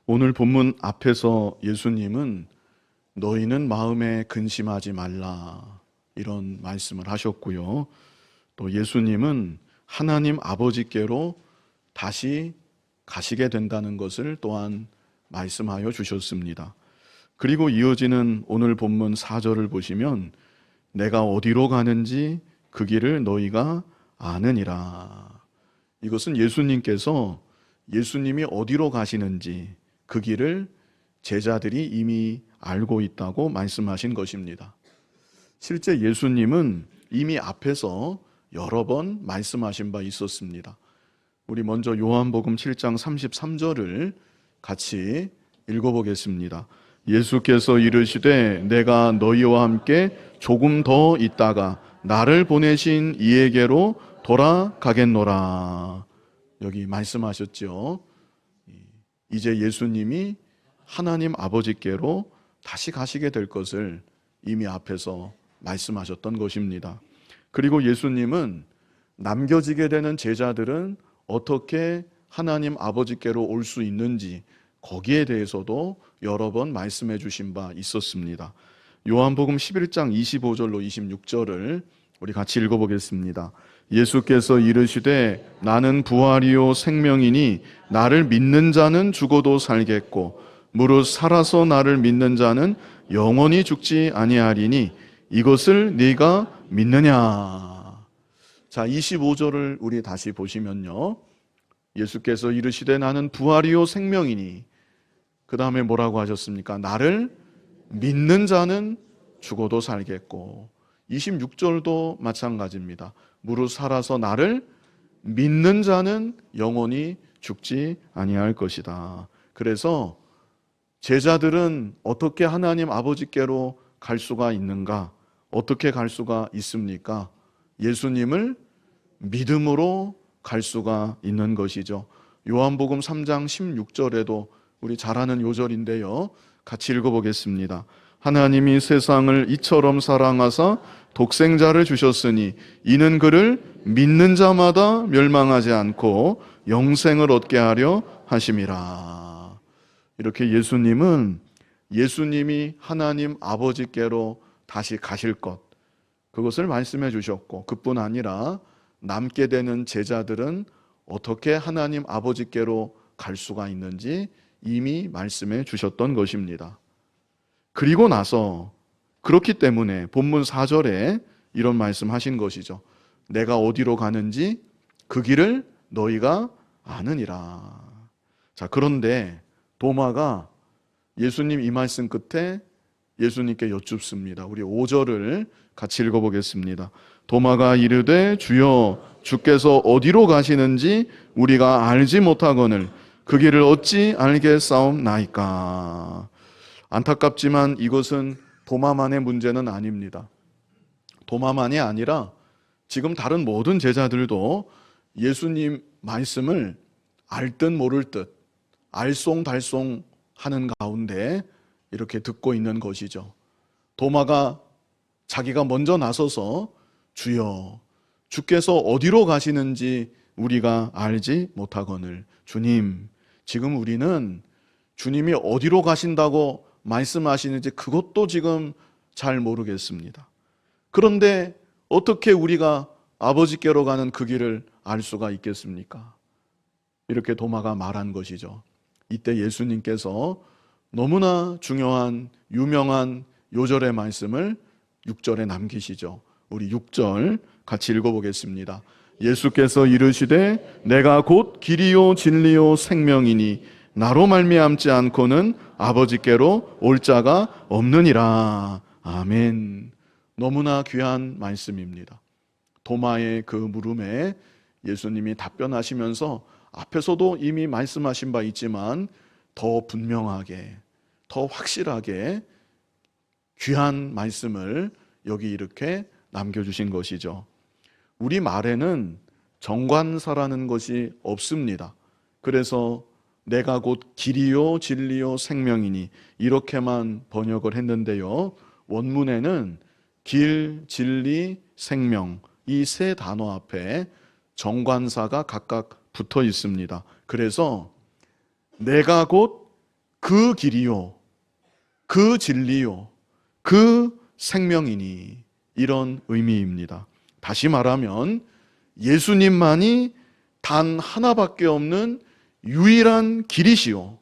오늘 본문 앞에서 예수님은 너희는 마음에 근심하지 말라 이런 말씀을 하셨고요. 또 예수님은 하나님 아버지께로 다시 가시게 된다는 것을 또한 말씀하여 주셨습니다. 그리고 이어지는 오늘 본문 4절을 보시면 내가 어디로 가는지 그 길을 너희가 아느니라. 이것은 예수님이 어디로 가시는지 그 길을 제자들이 이미 알고 있다고 말씀하신 것입니다. 실제 예수님은 이미 앞에서 여러 번 말씀하신 바 있었습니다. 우리 먼저 요한복음 7장 33절을 같이 읽어보겠습니다. 예수께서 이르시되 내가 너희와 함께 조금 더 있다가 나를 보내신 이에게로 돌아가겠노라. 여기 말씀하셨죠. 이제 예수님이 하나님 아버지께로 다시 가시게 될 것을 이미 앞에서 말씀하셨던 것입니다. 그리고 예수님은 남겨지게 되는 제자들은 어떻게 하나님 아버지께로 올 수 있는지 거기에 대해서도 여러 번 말씀해 주신 바 있었습니다. 요한복음 11장 25절로 26절을 우리 같이 읽어보겠습니다. 예수께서 이르시되 나는 부활이요 생명이니 나를 믿는 자는 죽어도 살겠고 무릇 살아서 나를 믿는 자는 영원히 죽지 아니하리니 이것을 네가 믿느냐. 자, 25절을 우리 다시 보시면요. 예수께서 이르시되 나는 부활이요 생명이니 그 다음에 뭐라고 하셨습니까? 나를 믿는 자는 죽어도 살겠고 26절도 마찬가지입니다. 무릇 살아서 나를 믿는 자는 영원히 죽지 아니할 것이다. 그래서 제자들은 어떻게 하나님 아버지께로 갈 수가 있는가? 어떻게 갈 수가 있습니까? 예수님을 믿음으로 갈 수가 있는 것이죠. 요한복음 3장 16절에도 우리 잘 아는 요절인데요. 같이 읽어보겠습니다. 하나님이 세상을 이처럼 사랑하사 독생자를 주셨으니 이는 그를 믿는 자마다 멸망하지 않고 영생을 얻게 하려 하심이라. 이렇게 예수님이 하나님 아버지께로 다시 가실 것, 그것을 말씀해 주셨고, 그뿐 아니라 남게 되는 제자들은 어떻게 하나님 아버지께로 갈 수가 있는지 이미 말씀해 주셨던 것입니다. 그리고 나서 그렇기 때문에 본문 4절에 이런 말씀하신 것이죠. 내가 어디로 가는지 그 길을 너희가 아느니라. 자, 그런데 도마가 예수님 이 말씀 끝에 예수님께 여쭙습니다. 우리 5절을 같이 읽어보겠습니다. 도마가 이르되 주여 주께서 어디로 가시는지 우리가 알지 못하거늘 그 길을 어찌 알겠사옵나이까. 안타깝지만 이것은 도마만의 문제는 아닙니다. 도마만이 아니라 지금 다른 모든 제자들도 예수님 말씀을 알 듯 모를 듯 알쏭달쏭 하는 가운데 이렇게 듣고 있는 것이죠. 도마가 자기가 먼저 나서서 주여 주께서 어디로 가시는지 우리가 알지 못하거늘 주님 지금 우리는 주님이 어디로 가신다고 말씀하시는지 그것도 지금 잘 모르겠습니다. 그런데 어떻게 우리가 아버지께로 가는 그 길을 알 수가 있겠습니까? 이렇게 도마가 말한 것이죠. 이때 예수님께서 너무나 중요한 유명한 요절의 말씀을 6절에 남기시죠. 우리 6절 같이 읽어보겠습니다. 예수께서 이르시되 내가 곧 길이요 진리요 생명이니 나로 말미암지 않고는 아버지께로 올 자가 없느니라. 아멘. 너무나 귀한 말씀입니다. 도마의 그 물음에 예수님이 답변하시면서 앞에서도 이미 말씀하신 바 있지만 더 분명하게, 더 확실하게 귀한 말씀을 여기 이렇게 남겨주신 것이죠. 우리 말에는 정관사라는 것이 없습니다. 그래서 내가 곧 길이요 진리요 생명이니 이렇게만 번역을 했는데요. 원문에는 길, 진리, 생명 이 세 단어 앞에 정관사가 각각 붙어 있습니다. 그래서 내가 곧 그 길이요, 그 진리요, 그 생명이니, 이런 의미입니다. 다시 말하면 예수님만이 단 하나밖에 없는 유일한 길이시요,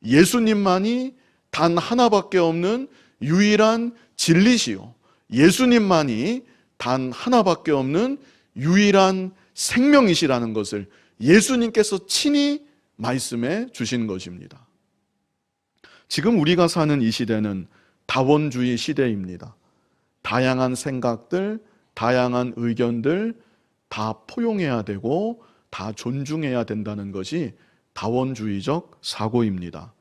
예수님만이 단 하나밖에 없는 유일한 진리시요, 예수님만이 단 하나밖에 없는 유일한 생명이시라는 것을 예수님께서 친히 말씀해 주신 것입니다. 지금 우리가 사는 이 시대는 다원주의 시대입니다. 다양한 생각들, 다양한 의견들 다 포용해야 되고 다 존중해야 된다는 것이 다원주의적 사고입니다.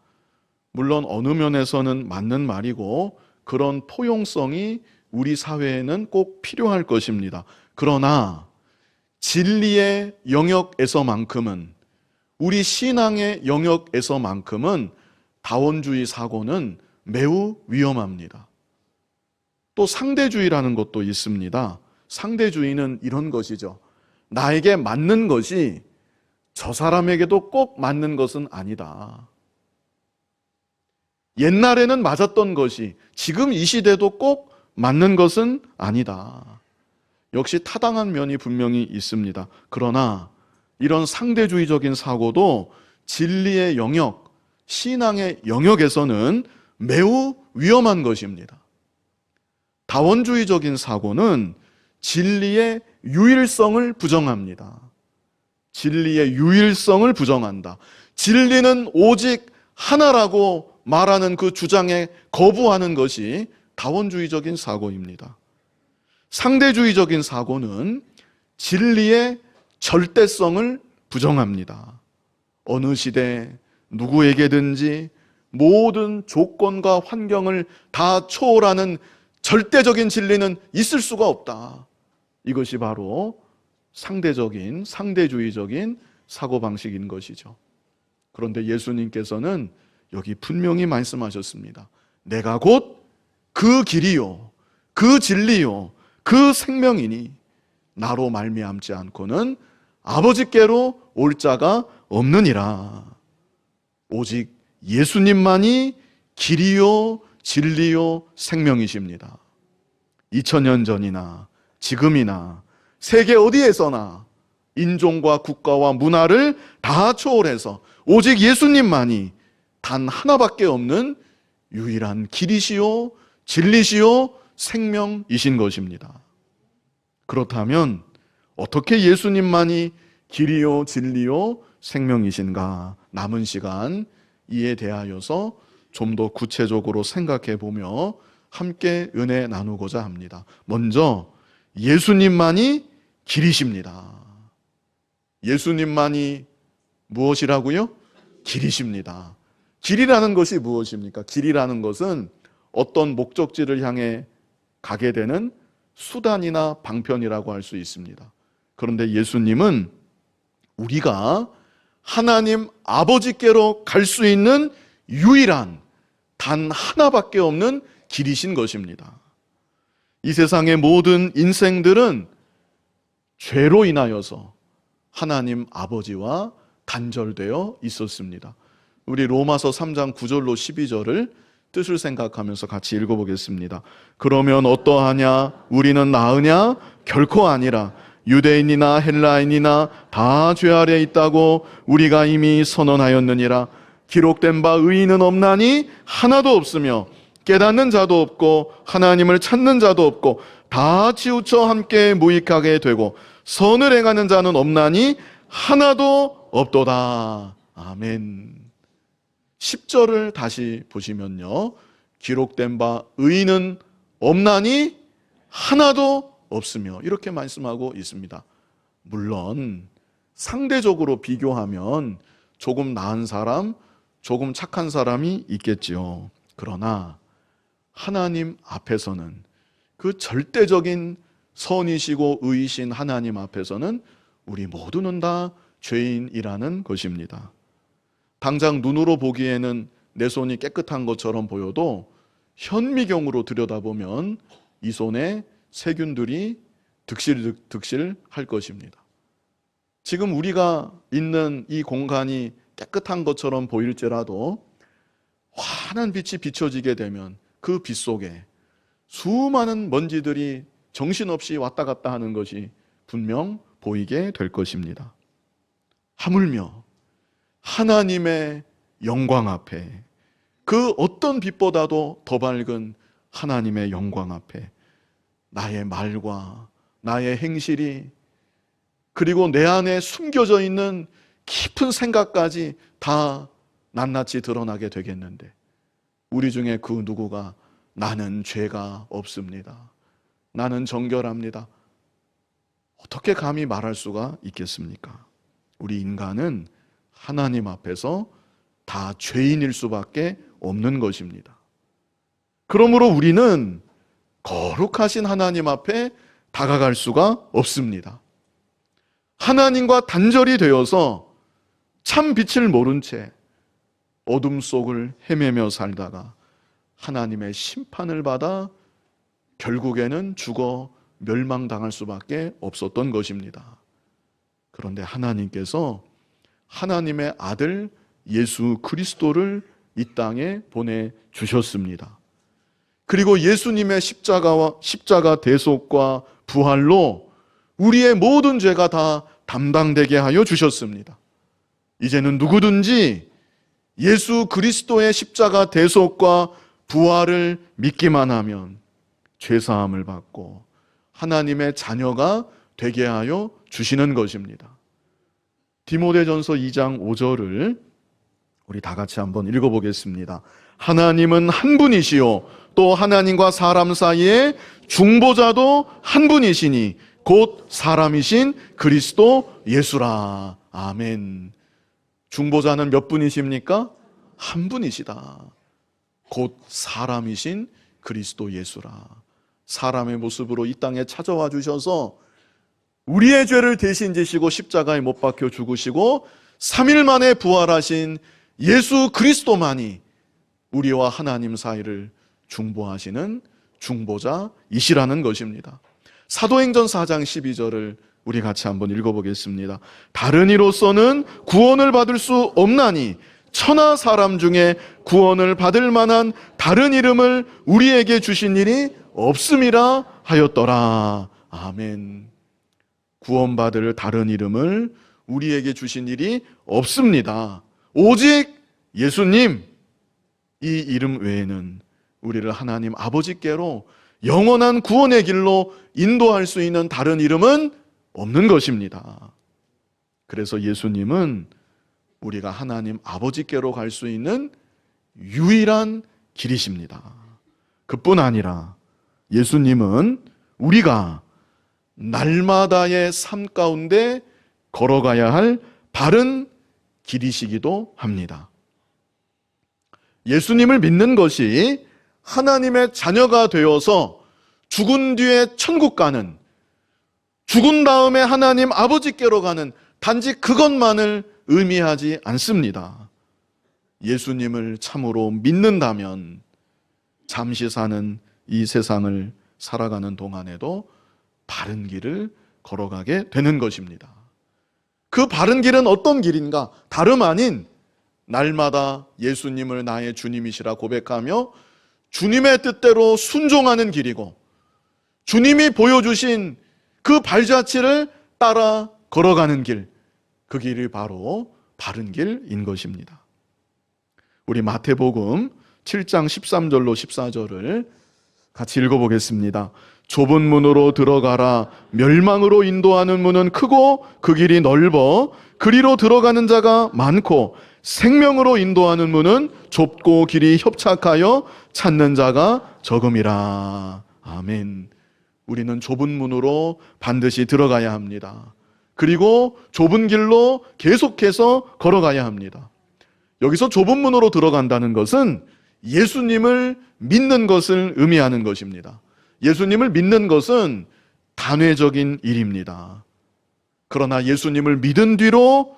물론 어느 면에서는 맞는 말이고 그런 포용성이 우리 사회에는 꼭 필요할 것입니다. 그러나 진리의 영역에서만큼은, 우리 신앙의 영역에서만큼은 다원주의 사고는 매우 위험합니다. 또 상대주의라는 것도 있습니다. 상대주의는 이런 것이죠. 나에게 맞는 것이 저 사람에게도 꼭 맞는 것은 아니다. 옛날에는 맞았던 것이 지금 이 시대도 꼭 맞는 것은 아니다. 역시 타당한 면이 분명히 있습니다. 그러나 이런 상대주의적인 사고도 진리의 영역, 신앙의 영역에서는 매우 위험한 것입니다. 다원주의적인 사고는 진리의 유일성을 부정합니다. 진리의 유일성을 부정한다. 진리는 오직 하나라고 말하는 그 주장에 거부하는 것이 다원주의적인 사고입니다. 상대주의적인 사고는 진리의 절대성을 부정합니다. 어느 시대 누구에게든지 모든 조건과 환경을 다 초월하는 절대적인 진리는 있을 수가 없다. 이것이 바로 상대주의적인 사고방식인 것이죠. 그런데 예수님께서는 여기 분명히 말씀하셨습니다. 내가 곧 그 길이요, 그 진리요, 그 생명이니 나로 말미암지 않고는 아버지께로 올 자가 없느니라. 오직 예수님만이 길이요, 진리요, 생명이십니다. 2000년 전이나 지금이나 세계 어디에서나 인종과 국가와 문화를 다 초월해서 오직 예수님만이 단 하나밖에 없는 유일한 길이시요, 진리시요, 생명이신 것입니다. 그렇다면 어떻게 예수님만이 길이요, 진리요, 생명이신가? 남은 시간 이에 대하여서 좀 더 구체적으로 생각해 보며 함께 은혜 나누고자 합니다. 먼저 예수님만이 길이십니다. 예수님만이 무엇이라고요? 길이십니다. 길이라는 것이 무엇입니까? 길이라는 것은 어떤 목적지를 향해 가게 되는 수단이나 방편이라고 할 수 있습니다. 그런데 예수님은 우리가 하나님 아버지께로 갈 수 있는 유일한 단 하나밖에 없는 길이신 것입니다. 이 세상의 모든 인생들은 죄로 인하여서 하나님 아버지와 단절되어 있었습니다. 우리 로마서 3장 9절로 12절을 뜻을 생각하면서 같이 읽어보겠습니다. 그러면 어떠하냐? 우리는 나으냐? 결코 아니라 유대인이나 헬라인이나 다 죄 아래 있다고 우리가 이미 선언하였느니라. 기록된 바 의인은 없나니 하나도 없으며 깨닫는 자도 없고 하나님을 찾는 자도 없고 다 치우쳐 함께 무익하게 되고 선을 행하는 자는 없나니 하나도 없도다. 아멘. 10절을 다시 보시면요, 기록된 바 의인은 없나니 하나도 없으며 이렇게 말씀하고 있습니다. 물론 상대적으로 비교하면 조금 나은 사람, 조금 착한 사람이 있겠지요. 그러나 하나님 앞에서는, 그 절대적인 선이시고 의이신 하나님 앞에서는 우리 모두는 다 죄인이라는 것입니다. 당장 눈으로 보기에는 내 손이 깨끗한 것처럼 보여도 현미경으로 들여다보면 이 손에 세균들이 득실할 것입니다. 지금 우리가 있는 이 공간이 깨끗한 것처럼 보일지라도 환한 빛이 비춰지게 되면 그 빛 속에 수많은 먼지들이 정신없이 왔다 갔다 하는 것이 분명 보이게 될 것입니다. 하물며 하나님의 영광 앞에, 그 어떤 빛보다도 더 밝은 하나님의 영광 앞에 나의 말과 나의 행실이, 그리고 내 안에 숨겨져 있는 깊은 생각까지 다 낱낱이 드러나게 되겠는데, 우리 중에 그 누구가 나는 죄가 없습니다, 나는 정결합니다, 어떻게 감히 말할 수가 있겠습니까? 우리 인간은 하나님 앞에서 다 죄인일 수밖에 없는 것입니다. 그러므로 우리는 거룩하신 하나님 앞에 다가갈 수가 없습니다. 하나님과 단절이 되어서 참 빛을 모른 채 어둠 속을 헤매며 살다가 하나님의 심판을 받아 결국에는 죽어 멸망당할 수밖에 없었던 것입니다. 그런데 하나님께서 하나님의 아들 예수 그리스도를 이 땅에 보내주셨습니다. 그리고 예수님의 십자가 대속과 부활로 우리의 모든 죄가 다 담당되게 하여 주셨습니다. 이제는 누구든지 예수 그리스도의 십자가 대속과 부활을 믿기만 하면 죄사함을 받고 하나님의 자녀가 되게 하여 주시는 것입니다. 디모데전서 2장 5절을 우리 다 같이 한번 읽어보겠습니다. 하나님은 한 분이시요 또 하나님과 사람 사이에 중보자도 한 분이시니 곧 사람이신 그리스도 예수라. 아멘. 중보자는 몇 분이십니까? 한 분이시다. 곧 사람이신 그리스도 예수라. 사람의 모습으로 이 땅에 찾아와 주셔서 우리의 죄를 대신 지시고 십자가에 못 박혀 죽으시고 3일 만에 부활하신 예수 그리스도만이 우리와 하나님 사이를 중보하시는 중보자이시라는 것입니다. 사도행전 4장 12절을 우리 같이 한번 읽어보겠습니다. 다른 이로서는 구원을 받을 수 없나니 천하 사람 중에 구원을 받을 만한 다른 이름을 우리에게 주신 일이 없음이라 하였더라. 아멘. 구원받을 다른 이름을 우리에게 주신 일이 없습니다. 오직 예수님, 이 이름 외에는 우리를 하나님 아버지께로 영원한 구원의 길로 인도할 수 있는 다른 이름은 없는 것입니다. 그래서 예수님은 우리가 하나님 아버지께로 갈 수 있는 유일한 길이십니다. 그뿐 아니라 예수님은 우리가 날마다의 삶 가운데 걸어가야 할 바른 길이시기도 합니다. 예수님을 믿는 것이 하나님의 자녀가 되어서 죽은 뒤에 천국 가는, 죽은 다음에 하나님 아버지께로 가는 단지 그것만을 의미하지 않습니다. 예수님을 참으로 믿는다면 잠시 사는 이 세상을 살아가는 동안에도 바른 길을 걸어가게 되는 것입니다. 그 바른 길은 어떤 길인가? 다름 아닌 날마다 예수님을 나의 주님이시라 고백하며 주님의 뜻대로 순종하는 길이고, 주님이 보여주신 그 발자취를 따라 걸어가는 길, 그 길이 바로 바른 길인 것입니다. 우리 마태복음 7장 13절로 14절을 같이 읽어보겠습니다. 좁은 문으로 들어가라. 멸망으로 인도하는 문은 크고 그 길이 넓어 그리로 들어가는 자가 많고, 생명으로 인도하는 문은 좁고 길이 협착하여 찾는 자가 적음이라. 아멘. 우리는 좁은 문으로 반드시 들어가야 합니다. 그리고 좁은 길로 계속해서 걸어가야 합니다. 여기서 좁은 문으로 들어간다는 것은 예수님을 믿는 것을 의미하는 것입니다. 예수님을 믿는 것은 단회적인 일입니다. 그러나 예수님을 믿은 뒤로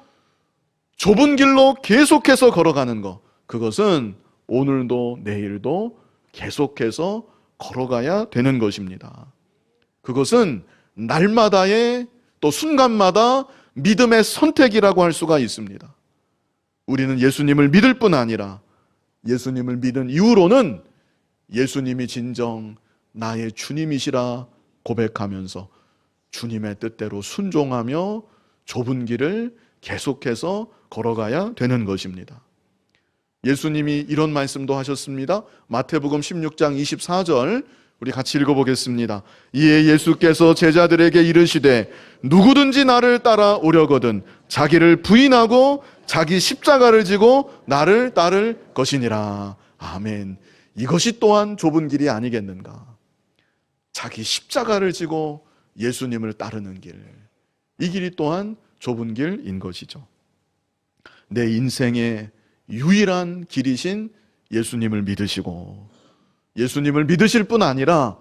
좁은 길로 계속해서 걸어가는 것, 그것은 오늘도 내일도 계속해서 걸어가야 되는 것입니다. 그것은 날마다의, 또 순간마다 믿음의 선택이라고 할 수가 있습니다. 우리는 예수님을 믿을 뿐 아니라 예수님을 믿은 이후로는 예수님이 진정 나의 주님이시라 고백하면서 주님의 뜻대로 순종하며 좁은 길을 계속해서 걸어가야 되는 것입니다. 예수님이 이런 말씀도 하셨습니다. 마태복음 16장 24절 우리 같이 읽어보겠습니다. 이에 예수께서 제자들에게 이르시되 누구든지 나를 따라오려거든 자기를 부인하고 자기 십자가를 지고 나를 따를 것이니라. 아멘. 이것이 또한 좁은 길이 아니겠는가. 자기 십자가를 지고 예수님을 따르는 길, 이 길이 또한 좁은 길인 것이죠. 내 인생의 유일한 길이신 예수님을 믿으시고 예수님을 믿으실 뿐 아니라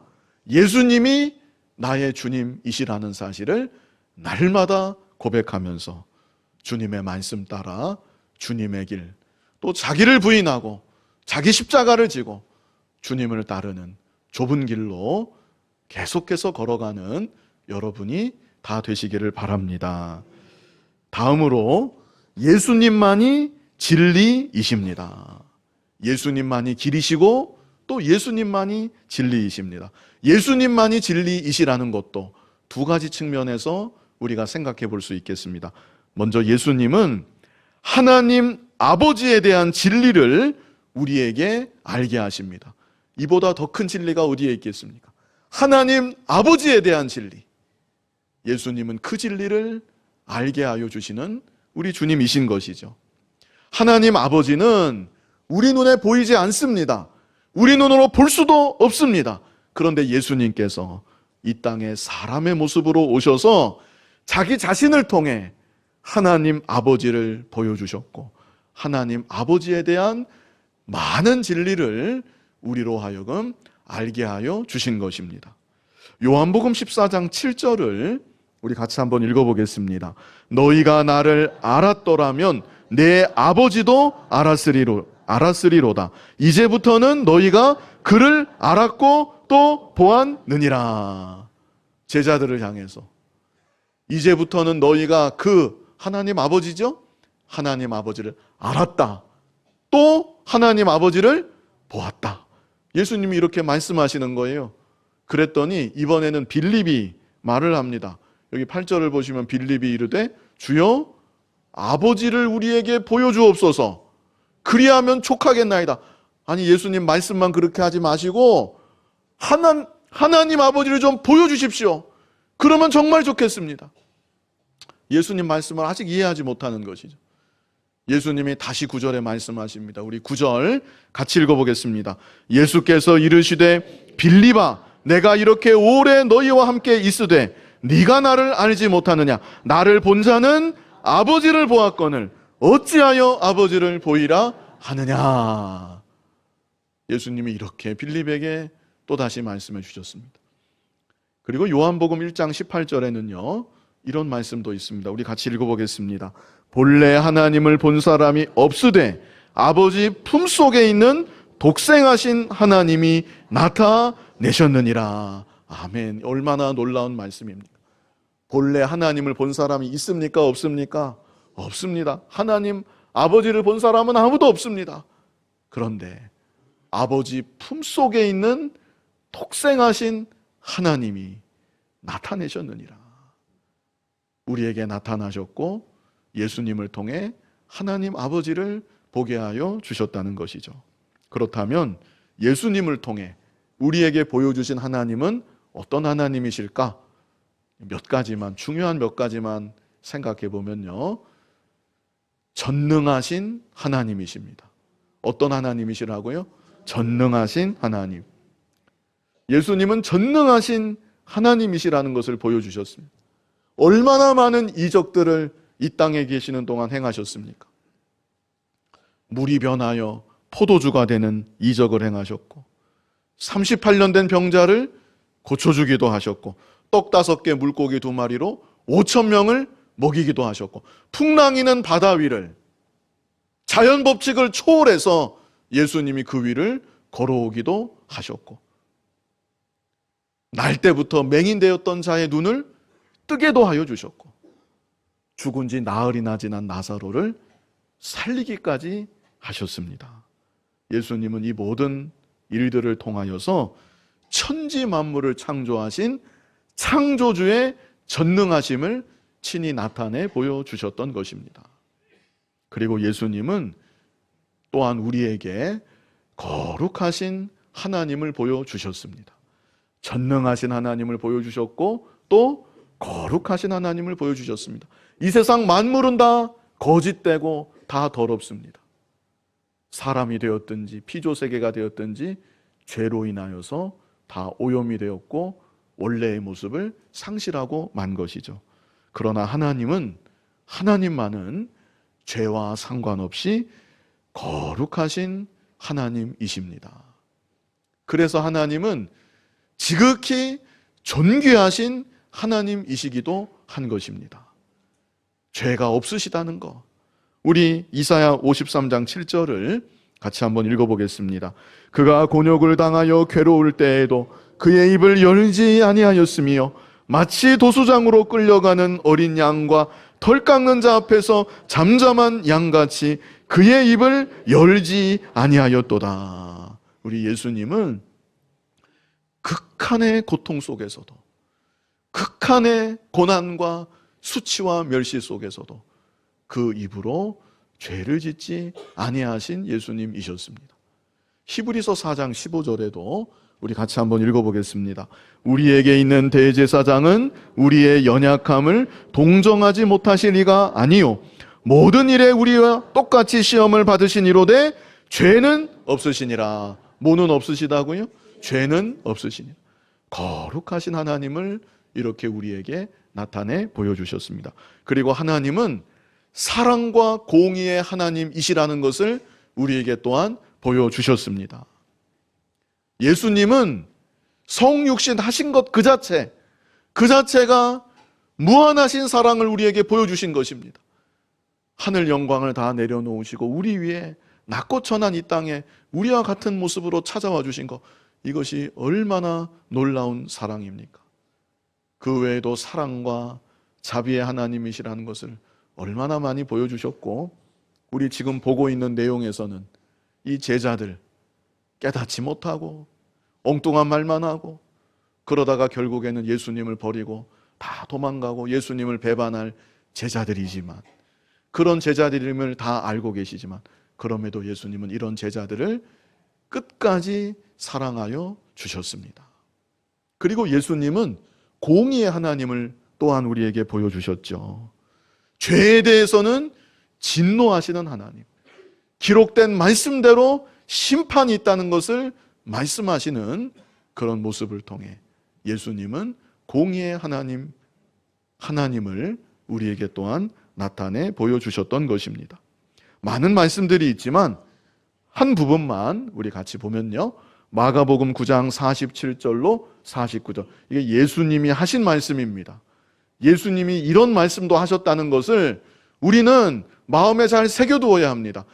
예수님이 나의 주님이시라는 사실을 날마다 고백하면서 주님의 말씀 따라 주님의 길, 또 자기를 부인하고 자기 십자가를 지고 주님을 따르는 좁은 길로 계속해서 걸어가는 여러분이 다 되시기를 바랍니다. 다음으로 예수님만이 진리이십니다. 예수님만이 길이시고 또 예수님만이 진리이십니다. 예수님만이 진리이시라는 것도 두 가지 측면에서 우리가 생각해 볼 수 있겠습니다. 먼저 예수님은 하나님 아버지에 대한 진리를 우리에게 알게 하십니다. 이보다 더 큰 진리가 어디에 있겠습니까? 하나님 아버지에 대한 진리. 예수님은 그 진리를 알게 하여 주시는 우리 주님이신 것이죠. 하나님 아버지는 우리 눈에 보이지 않습니다. 우리 눈으로 볼 수도 없습니다. 그런데 예수님께서 이 땅에 사람의 모습으로 오셔서 자기 자신을 통해 하나님 아버지를 보여주셨고 하나님 아버지에 대한 많은 진리를 우리로 하여금 알게 하여 주신 것입니다. 요한복음 14장 7절을 우리 같이 한번 읽어보겠습니다. 너희가 나를 알았더라면 내 아버지도 알았으리로다. 이제부터는 너희가 그를 알았고 또 보았느니라. 제자들을 향해서 이제부터는 너희가 그 하나님 아버지죠? 하나님 아버지를 알았다. 또 하나님 아버지를 보았다. 예수님이 이렇게 말씀하시는 거예요. 그랬더니 이번에는 빌립이 말을 합니다. 여기 8절을 보시면 빌립이 이르되 주여 아버지를 우리에게 보여주옵소서. 그리하면 촉하겠나이다. 아니 예수님 말씀만 그렇게 하지 마시고 하나님 아버지를 좀 보여주십시오. 그러면 정말 좋겠습니다. 예수님 말씀을 아직 이해하지 못하는 것이죠. 예수님이 다시 9절에 말씀하십니다. 우리 9절 같이 읽어보겠습니다. 예수께서 이르시되 빌립아 내가 이렇게 오래 너희와 함께 있으되 네가 나를 알지 못하느냐. 나를 본 자는 아버지를 보았거늘 어찌하여 아버지를 보이라 하느냐. 예수님이 이렇게 빌립에게 또다시 말씀해 주셨습니다. 그리고 요한복음 1장 18절에는요 이런 말씀도 있습니다. 우리 같이 읽어보겠습니다. 본래 하나님을 본 사람이 없으되 아버지 품속에 있는 독생하신 하나님이 나타내셨느니라. 아멘. 얼마나 놀라운 말씀입니까? 본래 하나님을 본 사람이 있습니까? 없습니까? 없습니다. 하나님 아버지를 본 사람은 아무도 없습니다. 그런데 아버지 품속에 있는 독생하신 하나님이 나타내셨느니라. 우리에게 나타나셨고 예수님을 통해 하나님 아버지를 보게 하여 주셨다는 것이죠. 그렇다면 예수님을 통해 우리에게 보여주신 하나님은 어떤 하나님이실까? 몇 가지만, 중요한 몇 가지만 생각해 보면요. 전능하신 하나님이십니다. 어떤 하나님이시라고요? 전능하신 하나님. 예수님은 전능하신 하나님이시라는 것을 보여주셨습니다. 얼마나 많은 이적들을 이 땅에 계시는 동안 행하셨습니까? 물이 변하여 포도주가 되는 이적을 행하셨고 38년 된 병자를 고쳐주기도 하셨고 떡 5개 물고기 2마리로 5,000명을 먹이기도 하셨고 풍랑이는 바다 위를 자연 법칙을 초월해서 예수님이 그 위를 걸어오기도 하셨고 날 때부터 맹인되었던 자의 눈을 뜨게도 하여 주셨고 죽은 지 나흘이나 지난 나사로를 살리기까지 하셨습니다. 예수님은 이 모든 일들을 통하여서 천지 만물을 창조하신 창조주의 전능하심을 친히 나타내 보여주셨던 것입니다. 그리고 예수님은 또한 우리에게 거룩하신 하나님을 보여주셨습니다. 전능하신 하나님을 보여주셨고 또 거룩하신 하나님을 보여주셨습니다. 이 세상 만물은 다 거짓되고 다 더럽습니다. 사람이 되었든지 피조세계가 되었든지 죄로 인하여서 다 오염이 되었고 원래의 모습을 상실하고 만 것이죠. 그러나 하나님만은 죄와 상관없이 거룩하신 하나님이십니다. 그래서 하나님은 지극히 존귀하신 하나님이시기도 한 것입니다. 죄가 없으시다는 것. 우리 이사야 53장 7절을 같이 한번 읽어보겠습니다. 그가 곤욕을 당하여 괴로울 때에도 그의 입을 열지 아니하였으며 마치 도수장으로 끌려가는 어린 양과 털 깎는 자 앞에서 잠잠한 양같이 그의 입을 열지 아니하였도다. 우리 예수님은 극한의 고통 속에서도, 극한의 고난과 수치와 멸시 속에서도 그 입으로 죄를 짓지 아니하신 예수님이셨습니다. 히브리서 4장 15절에도 우리 같이 한번 읽어보겠습니다. 우리에게 있는 대제사장은 우리의 연약함을 동정하지 못하실 이가 아니요 모든 일에 우리와 똑같이 시험을 받으시니로되 죄는 없으시니라. 뭐는 없으시다고요? 죄는 없으시니라. 거룩하신 하나님을 이렇게 우리에게 나타내 보여주셨습니다. 그리고 하나님은 사랑과 공의의 하나님이시라는 것을 우리에게 또한 보여주셨습니다. 예수님은 성육신 하신 것 그 자체가 무한하신 사랑을 우리에게 보여주신 것입니다. 하늘 영광을 다 내려놓으시고 우리 위에 낮고 천한 이 땅에 우리와 같은 모습으로 찾아와 주신 것, 이것이 얼마나 놀라운 사랑입니까? 그 외에도 사랑과 자비의 하나님이시라는 것을 얼마나 많이 보여주셨고, 우리 지금 보고 있는 내용에서는 이 제자들 깨닫지 못하고 엉뚱한 말만 하고 그러다가 결국에는 예수님을 버리고 다 도망가고 예수님을 배반할 제자들이지만, 그런 제자들임을 다 알고 계시지만 그럼에도 예수님은 이런 제자들을 끝까지 사랑하여 주셨습니다. 그리고 예수님은 공의의 하나님을 또한 우리에게 보여주셨죠. 죄에 대해서는 진노하시는 하나님, 기록된 말씀대로 심판이 있다는 것을 말씀하시는 그런 모습을 통해 예수님은 공의의 하나님을 우리에게 또한 나타내 보여주셨던 것입니다. 많은 말씀들이 있지만 한 부분만 우리 같이 보면요, 마가복음 9장 47절로 49절, 이게 예수님이 하신 말씀입니다. 예수님이 이런 말씀도 하셨다는 것을 우리는 마음에 잘 새겨두어야 합니다.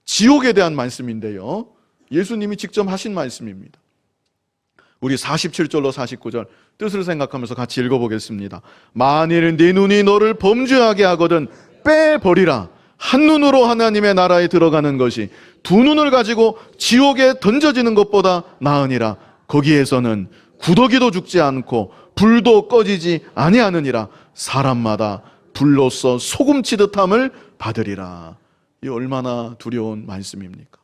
지옥에 대한 말씀인데요, 예수님이 직접 하신 말씀입니다. 우리 47절로 49절 뜻을 생각하면서 같이 읽어보겠습니다. 만일 네 눈이 너를 범죄하게 하거든 빼버리라. 한 눈으로 하나님의 나라에 들어가는 것이 두 눈을 가지고 지옥에 던져지는 것보다 나으니라. 거기에서는 구더기도 죽지 않고 불도 꺼지지 아니하느니라. 사람마다 불로써 소금치듯함을 받으리라. 이 얼마나 두려운 말씀입니까?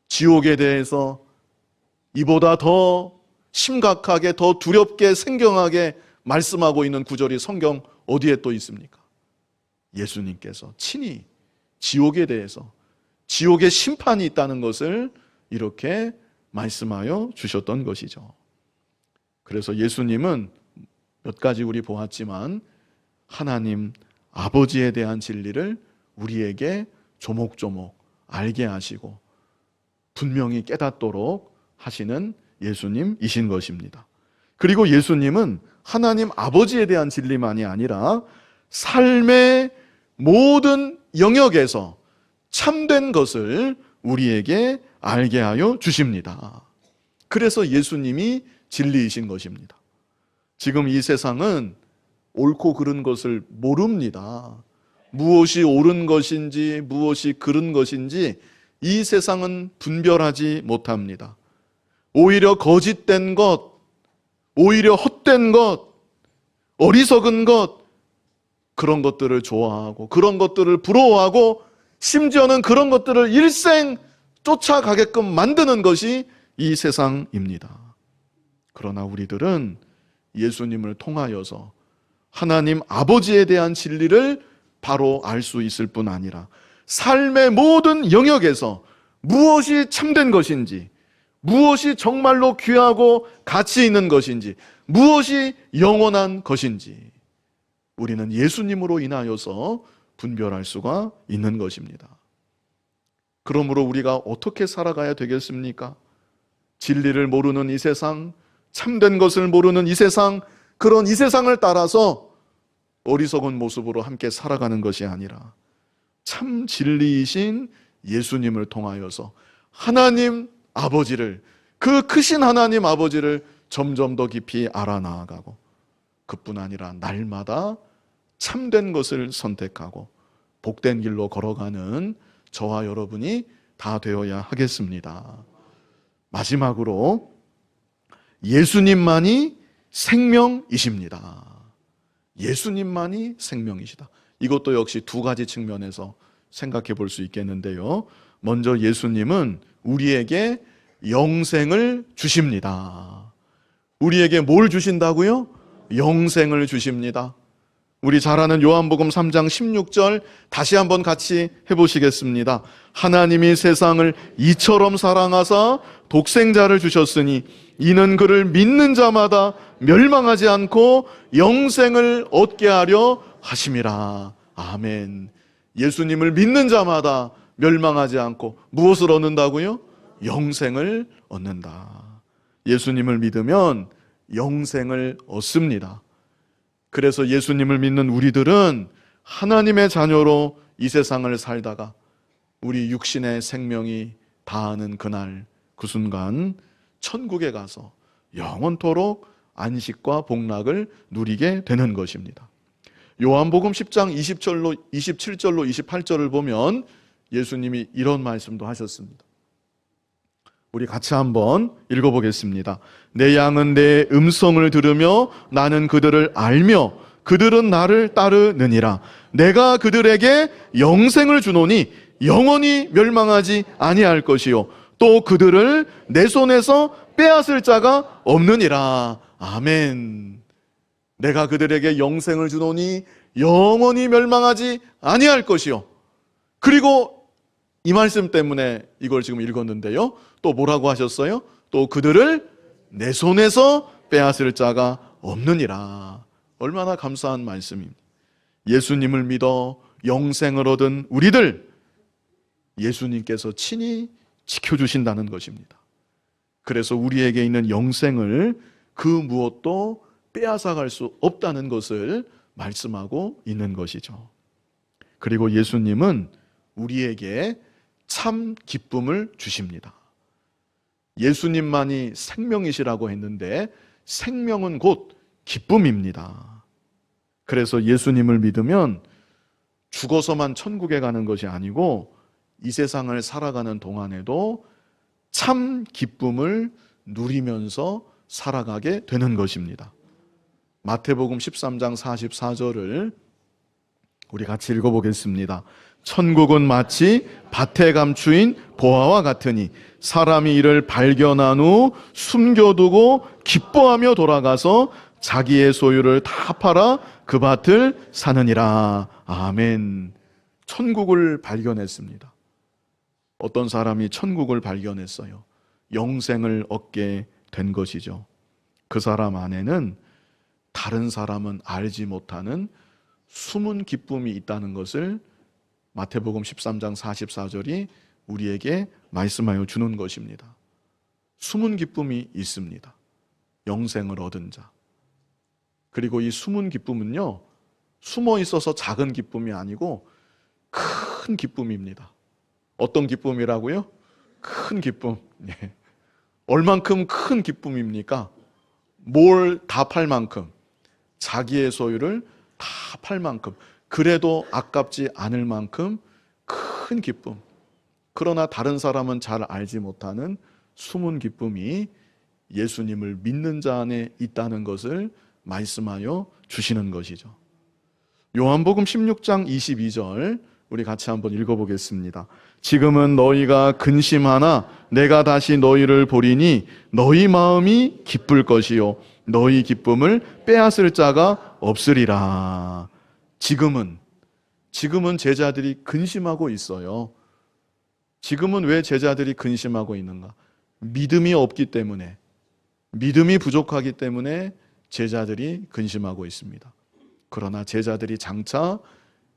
지옥에 대해서 이보다 더 심각하게, 더 두렵게, 생경하게 말씀하고 있는 구절이 성경 어디에 또 있습니까? 예수님께서 친히 지옥에 대해서, 지옥의 심판이 있다는 것을 이렇게 말씀하여 주셨던 것이죠. 그래서 예수님은 몇 가지 우리 보았지만 하나님 아버지에 대한 진리를 우리에게 조목조목 알게 하시고 분명히 깨닫도록 하시는 예수님이신 것입니다. 그리고 예수님은 하나님 아버지에 대한 진리만이 아니라 삶의 모든 영역에서 참된 것을 우리에게 알게 하여 주십니다. 그래서 예수님이 진리이신 것입니다. 지금 이 세상은 옳고 그른 것을 모릅니다. 무엇이 옳은 것인지 무엇이 그른 것인지 이 세상은 분별하지 못합니다. 오히려 거짓된 것, 오히려 헛된 것, 어리석은 것, 그런 것들을 좋아하고 그런 것들을 부러워하고 심지어는 그런 것들을 일생 쫓아가게끔 만드는 것이 이 세상입니다. 그러나 우리들은 예수님을 통하여서 하나님 아버지에 대한 진리를 바로 알 수 있을 뿐 아니라 삶의 모든 영역에서 무엇이 참된 것인지, 무엇이 정말로 귀하고 가치 있는 것인지, 무엇이 영원한 것인지 우리는 예수님으로 인하여서 분별할 수가 있는 것입니다. 그러므로 우리가 어떻게 살아가야 되겠습니까? 진리를 모르는 이 세상, 참된 것을 모르는 이 세상, 그런 이 세상을 따라서 어리석은 모습으로 함께 살아가는 것이 아니라 참 진리이신 예수님을 통하여서 하나님 아버지를, 그 크신 하나님 아버지를 점점 더 깊이 알아나가고 그뿐 아니라 날마다 참된 것을 선택하고 복된 길로 걸어가는 저와 여러분이 다 되어야 하겠습니다. 마지막으로 예수님만이 생명이십니다. 예수님만이 생명이시다. 이것도 역시 두 가지 측면에서 생각해 볼 수 있겠는데요. 먼저 예수님은 우리에게 영생을 주십니다. 우리에게 뭘 주신다고요? 영생을 주십니다. 우리 잘 아는 요한복음 3장 16절 다시 한번 같이 해보시겠습니다. 하나님이 세상을 이처럼 사랑하사 독생자를 주셨으니 이는 그를 믿는 자마다 멸망하지 않고 영생을 얻게 하려 하심이라. 아멘. 예수님을 믿는 자마다 멸망하지 않고 무엇을 얻는다고요? 영생을 얻는다. 예수님을 믿으면 영생을 얻습니다. 그래서 예수님을 믿는 우리들은 하나님의 자녀로 이 세상을 살다가 우리 육신의 생명이 다하는 그날, 그 순간 천국에 가서 영원토록 안식과 복락을 누리게 되는 것입니다. 요한복음 10장 20절로 27절로 28절을 보면 예수님이 이런 말씀도 하셨습니다. 우리 같이 한번 읽어보겠습니다. 내 양은 내 음성을 들으며 나는 그들을 알며 그들은 나를 따르느니라. 내가 그들에게 영생을 주노니 영원히 멸망하지 아니할 것이요 또 그들을 내 손에서 빼앗을 자가 없느니라. 아멘. 내가 그들에게 영생을 주노니 영원히 멸망하지 아니할 것이요. 그리고 이 말씀 때문에 이걸 지금 읽었는데요. 또 뭐라고 하셨어요? 또 그들을 내 손에서 빼앗을 자가 없느니라. 얼마나 감사한 말씀입니다. 예수님을 믿어 영생을 얻은 우리들, 예수님께서 친히 지켜주신다는 것입니다. 그래서 우리에게 있는 영생을 그 무엇도 빼앗아갈 수 없다는 것을 말씀하고 있는 것이죠. 그리고 예수님은 우리에게 참 기쁨을 주십니다. 예수님만이 생명이시라고 했는데 생명은 곧 기쁨입니다. 그래서 예수님을 믿으면 죽어서만 천국에 가는 것이 아니고 이 세상을 살아가는 동안에도 참 기쁨을 누리면서 살아가게 되는 것입니다. 마태복음 13장 44절을 우리 같이 읽어보겠습니다. 천국은 마치 밭에 감추인 보화와 같으니 사람이 이를 발견한 후 숨겨두고 기뻐하며 돌아가서 자기의 소유를 다 팔아 그 밭을 사느니라. 아멘. 천국을 발견했습니다. 어떤 사람이 천국을 발견했어요. 영생을 얻게 된 것이죠. 그 사람 안에는 다른 사람은 알지 못하는 숨은 기쁨이 있다는 것을 마태복음 13장 44절이 우리에게 말씀하여 주는 것입니다. 숨은 기쁨이 있습니다. 영생을 얻은 자. 그리고 이 숨은 기쁨은요, 숨어 있어서 작은 기쁨이 아니고 큰 기쁨입니다. 어떤 기쁨이라고요? 큰 기쁨. 예. 얼만큼 큰 기쁨입니까? 뭘 다 팔 만큼, 자기의 소유를 다 팔 만큼, 그래도 아깝지 않을 만큼 큰 기쁨. 그러나 다른 사람은 잘 알지 못하는 숨은 기쁨이 예수님을 믿는 자 안에 있다는 것을 말씀하여 주시는 것이죠. 요한복음 16장 22절 우리 같이 한번 읽어보겠습니다. 지금은 너희가 근심하나 내가 다시 너희를 보리니 너희 마음이 기쁠 것이요 너희 기쁨을 빼앗을 자가 없으리라. 지금은 제자들이 근심하고 있어요. 지금은 왜 제자들이 근심하고 있는가? 믿음이 없기 때문에, 믿음이 부족하기 때문에 제자들이 근심하고 있습니다. 그러나 제자들이 장차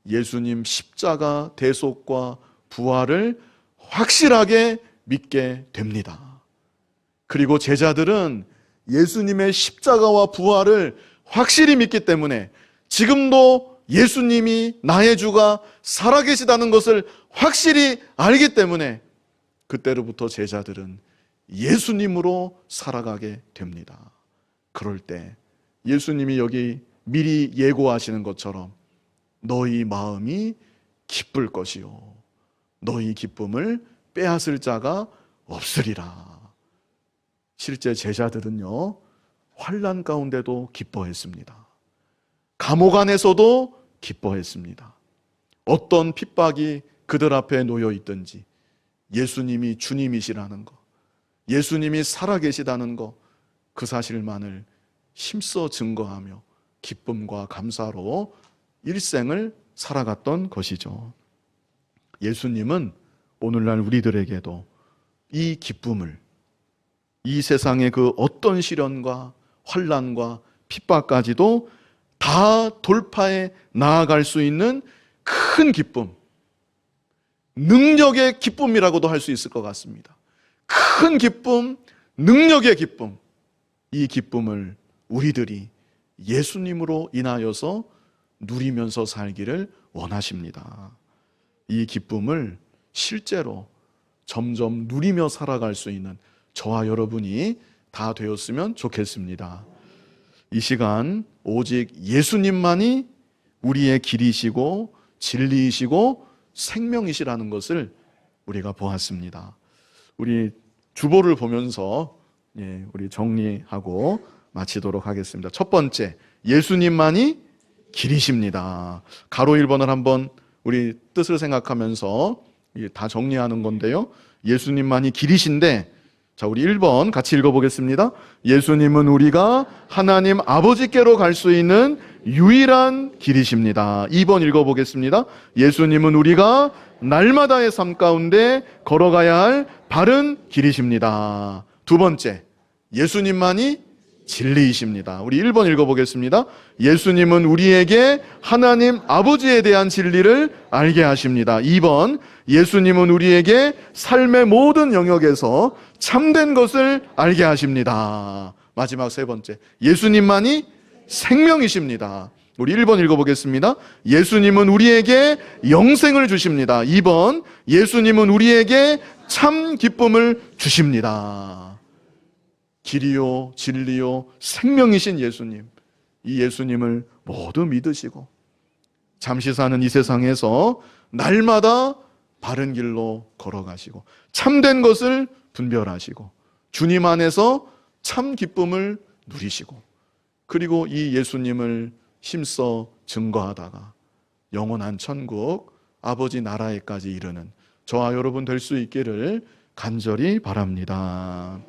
예수님 십자가 대속과 부활을 확실하게 믿게 됩니다. 그리고 제자들은 예수님의 십자가와 부활을 확실히 믿기 때문에 지금도 예수님이 나의 주가 살아계시다는 것을 확실히 알기 때문에 그때로부터 제자들은 예수님으로 살아가게 됩니다. 그럴 때 예수님이 여기 미리 예고하시는 것처럼 너희 마음이 기쁠 것이요 너희 기쁨을 빼앗을 자가 없으리라. 실제 제자들은요 환난 가운데도 기뻐했습니다. 감옥 안에서도 기뻐했습니다. 어떤 핍박이 그들 앞에 놓여 있든지 예수님이 주님이시라는 것, 예수님이 살아계시다는 것, 그 사실만을 힘써 증거하며 기쁨과 감사로 일생을 살아갔던 것이죠. 예수님은 오늘날 우리들에게도 이 기쁨을, 이 세상의 그 어떤 시련과 환난과 핍박까지도 다 돌파해 나아갈 수 있는 큰 기쁨, 능력의 기쁨이라고도 할 수 있을 것 같습니다. 큰 기쁨, 능력의 기쁨, 이 기쁨을 우리들이 예수님으로 인하여서 누리면서 살기를 원하십니다. 이 기쁨을 실제로 점점 누리며 살아갈 수 있는 저와 여러분이 다 되었으면 좋겠습니다. 이 시간 오직 예수님만이 우리의 길이시고 진리이시고 생명이시라는 것을 우리가 보았습니다. 우리 주보를 보면서 우리 정리하고 마치도록 하겠습니다. 첫 번째, 예수님만이 길이십니다. 가로 1번을 한번 우리 뜻을 생각하면서 다 정리하는 건데요. 예수님만이 길이신데, 자, 우리 1번 같이 읽어보겠습니다. 예수님은 우리가 하나님 아버지께로 갈 수 있는 유일한 길이십니다. 2번 읽어보겠습니다. 예수님은 우리가 날마다의 삶 가운데 걸어가야 할 바른 길이십니다. 두 번째, 예수님만이 진리이십니다. 우리 1번 읽어보겠습니다. 예수님은 우리에게 하나님 아버지에 대한 진리를 알게 하십니다. 2번, 예수님은 우리에게 삶의 모든 영역에서 참된 것을 알게 하십니다. 마지막 세 번째, 예수님만이 생명이십니다. 우리 1번 읽어보겠습니다. 예수님은 우리에게 영생을 주십니다. 2번, 예수님은 우리에게 참 기쁨을 주십니다. 길이요 진리요 생명이신 예수님, 이 예수님을 모두 믿으시고 잠시 사는 이 세상에서 날마다 바른 길로 걸어가시고 참된 것을 분별하시고 주님 안에서 참 기쁨을 누리시고 그리고 이 예수님을 힘써 증거하다가 영원한 천국 아버지 나라에까지 이르는 저와 여러분 될 수 있기를 간절히 바랍니다.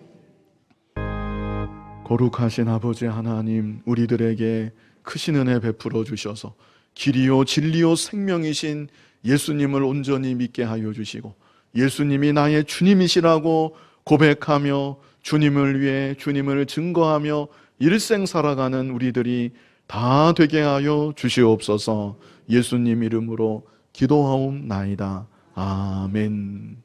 거룩하신 아버지 하나님, 우리들에게 크신 은혜 베풀어 주셔서 길이요 진리요 생명이신 예수님을 온전히 믿게 하여 주시고 예수님이 나의 주님이시라고 고백하며 주님을 위해 주님을 증거하며 일생 살아가는 우리들이 다 되게 하여 주시옵소서. 예수님 이름으로 기도하옵나이다. 아멘.